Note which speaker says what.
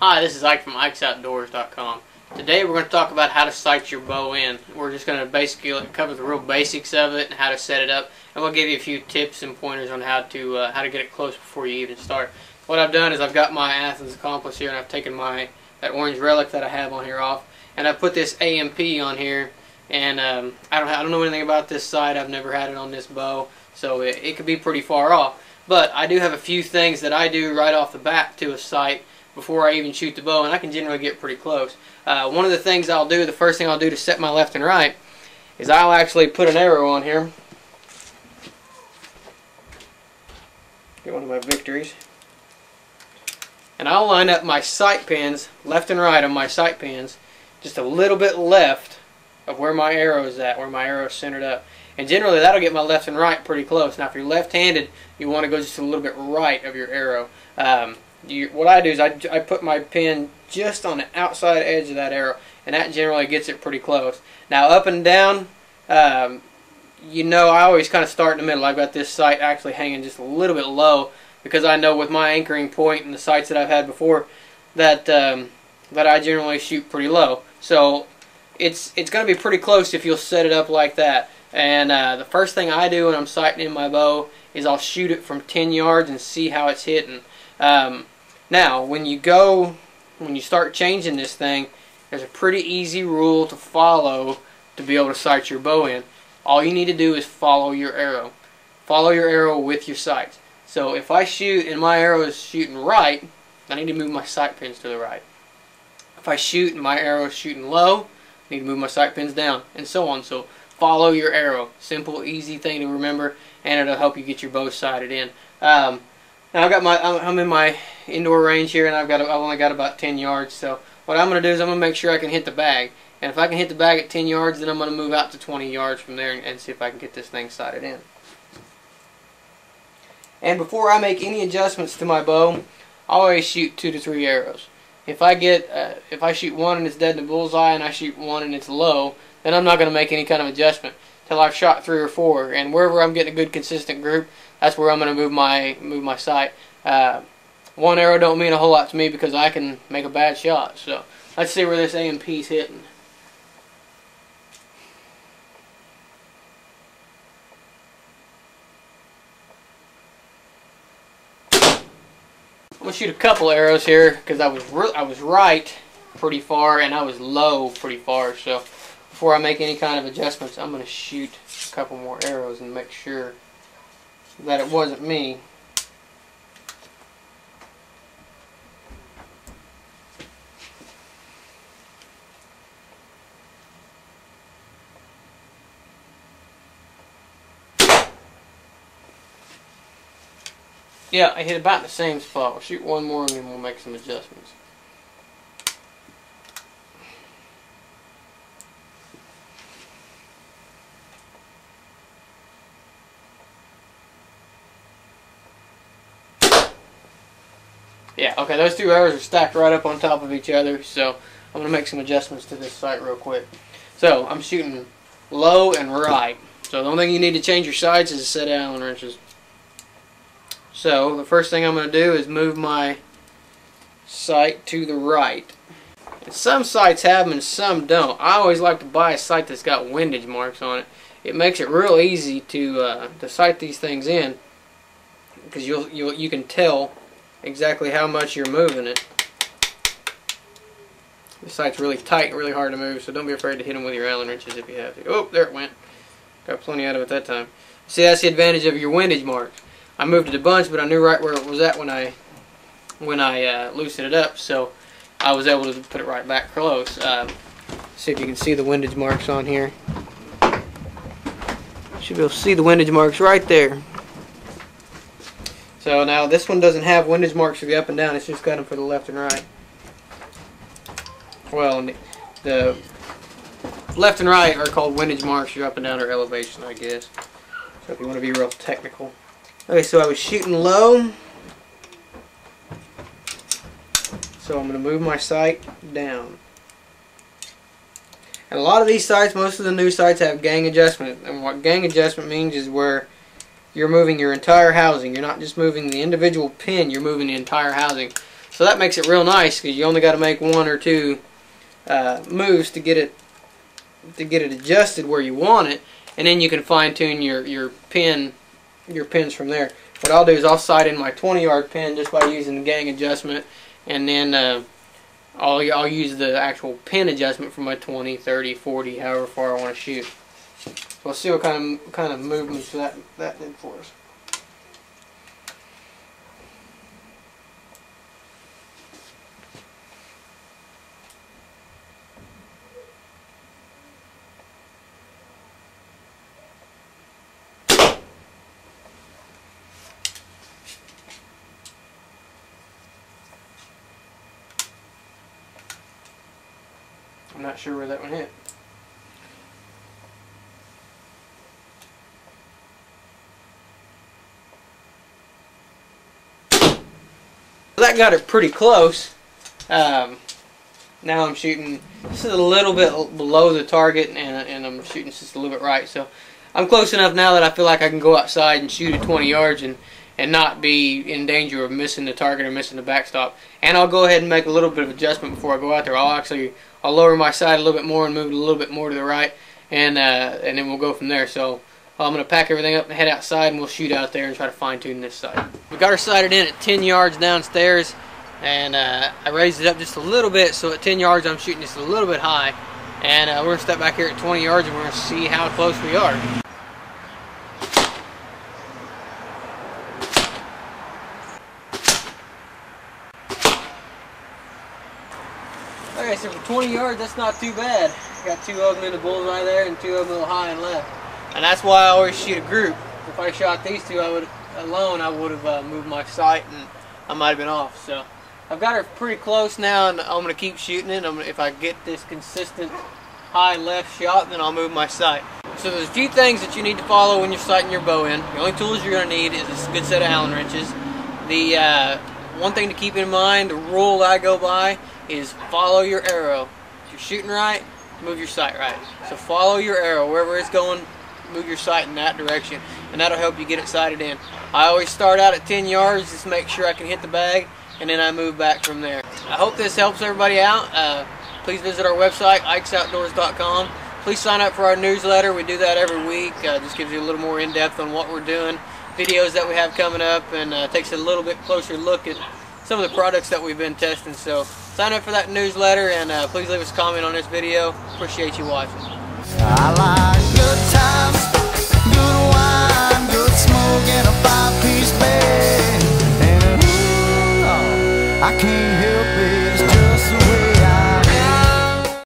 Speaker 1: Hi, this is Ike from IkesOutdoors.com. Today we're going to talk about how to sight your bow in. We're just going to basically cover the real basics of it and how to set it up, and we'll give you a few tips and pointers on how to get it close before you even start. What I've done is I've got my Athens Accomplice here, and I've taken that orange relic that I have on here off, and I put this AMP on here. And I don't know anything about this sight. I've never had it on this bow, so it could be pretty far off. But I do have a few things that I do right off the bat to a sight before I even shoot the bow, and I can generally get pretty close. One of the things I'll do, the first thing I'll do to set my left and right, is I'll actually put an arrow on here. Get one of my victories. And I'll line up my sight pins, left and right on my sight pins, just a little bit left of where my arrow is at, where my arrow is centered up. And generally that'll get my left and right pretty close. Now if you're left-handed, you want to go just a little bit right of your arrow. What I do is I put my pin just on the outside edge of that arrow, and that generally gets it pretty close. Now up and down, you know, I always kind of start in the middle. I've got this sight actually hanging just a little bit low because I know with my anchoring point and the sights that I've had before that I generally shoot pretty low. So it's going to be pretty close if you'll set it up like that. And the first thing I do when I'm sighting in my bow is I'll shoot it from 10 yards and see how it's hitting. Now, when you start changing this thing, there's a pretty easy rule to follow to be able to sight your bow in. All you need to do is follow your arrow. Follow your arrow with your sights. So if I shoot and my arrow is shooting right, I need to move my sight pins to the right. If I shoot and my arrow is shooting low, I need to move my sight pins down, and so on. So follow your arrow. Simple, easy thing to remember, and it'll help you get your bow sighted in. Now I'm in my indoor range here, and I've only got about 10 yards. So what I'm going to do is I'm going to make sure I can hit the bag. And if I can hit the bag at 10 yards, then I'm going to move out to 20 yards from there and see if I can get this thing sighted in. And before I make any adjustments to my bow, I always shoot 2 to 3 arrows. If I shoot one and it's dead in the bullseye, and I shoot one and it's low, then I'm not going to make any kind of adjustment till I've shot 3 or 4. And wherever I'm getting a good consistent group, that's where I'm going to move my sight. One arrow don't mean a whole lot to me because I can make a bad shot. So let's see where this AMP's hitting. I'm going to shoot a couple arrows here because I was right pretty far and I was low pretty far. So before I make any kind of adjustments, I'm going to shoot a couple more arrows and make sure that it wasn't me. Yeah, I hit about in the same spot. We'll shoot one more and then we'll make some adjustments. Yeah, okay, those 2 arrows are stacked right up on top of each other, so I'm going to make some adjustments to this sight real quick. So, I'm shooting low and right. So the only thing you need to change your sights is a set of Allen wrenches. So the first thing I'm going to do is move my sight to the right. And some sights have them and some don't. I always like to buy a sight that's got windage marks on it. It makes it real easy to sight these things in because you can tell exactly how much you're moving it. The sight's really tight and really hard to move, so don't be afraid to hit them with your Allen wrenches if you have to. Oh, there it went. Got plenty out of it that time. See, that's the advantage of your windage marks. I moved it a bunch, but I knew right where it was at when I loosened it up, so I was able to put it right back close. See if you can see the windage marks on here. Should be able to see the windage marks right there. So now this one doesn't have windage marks for the up and down, it's just got them for the left and right. Well, the left and right are called windage marks, your up and down or elevation, I guess. So if you want to be real technical. Okay, so I was shooting low. So I'm going to move my sight down. And a lot of these sights, most of the new sights have gang adjustment. And what gang adjustment means is where you're moving your entire housing. You're not just moving the individual pin, you're moving the entire housing. So that makes it real nice because you only got to make one or two moves to get it adjusted where you want it, and then you can fine tune your pins from there. What I'll do is I'll sight in my 20-yard pin just by using the gang adjustment, and then I'll use the actual pin adjustment for my 20, 30, 40, however far I want to shoot. So we'll see what kind of movements that did for us. I'm not sure where that one hit. That got it pretty close. Now I'm shooting just a little bit below the target, and I'm shooting just a little bit right. So I'm close enough now that I feel like I can go outside and shoot at 20 yards and not be in danger of missing the target or missing the backstop. And I'll go ahead and make a little bit of adjustment before I go out there. I'll lower my sight a little bit more and move it a little bit more to the right, and then we'll go from there. So I'm going to pack everything up and head outside, and we'll shoot out there and try to fine tune this sight. We got her sighted in at 10 yards downstairs, and I raised it up just a little bit, so at 10 yards I'm shooting just a little bit high. And we're going to step back here at 20 yards and we're going to see how close we are. Okay, so for 20 yards, that's not too bad. Got two of them in the bullseye there and two of them a little high and left. And that's why I always shoot a group. If I shot these two alone, I would have moved my sight and I might have been off. So I've got her pretty close now, and I'm going to keep shooting it. If I get this consistent high left shot, then I'll move my sight. So there's a few things that you need to follow when you're sighting your bow in. The only tools you're going to need is a good set of Allen wrenches. The one thing to keep in mind, the rule I go by, is follow your arrow. If you're shooting right, move your sight right. So follow your arrow. Wherever it's going, move your sight in that direction, and that'll help you get it sighted in. I always start out at 10 yards, just make sure I can hit the bag, and then I move back from there. I hope this helps everybody out. Please visit our website, ikesoutdoors.com. Please sign up for our newsletter. We do that every week. Just gives you a little more in-depth on what we're doing, videos that we have coming up, and takes a little bit closer look at some of the products that we've been testing. So sign up for that newsletter, and please leave us a comment on this video. Appreciate you watching.
Speaker 2: I like good times.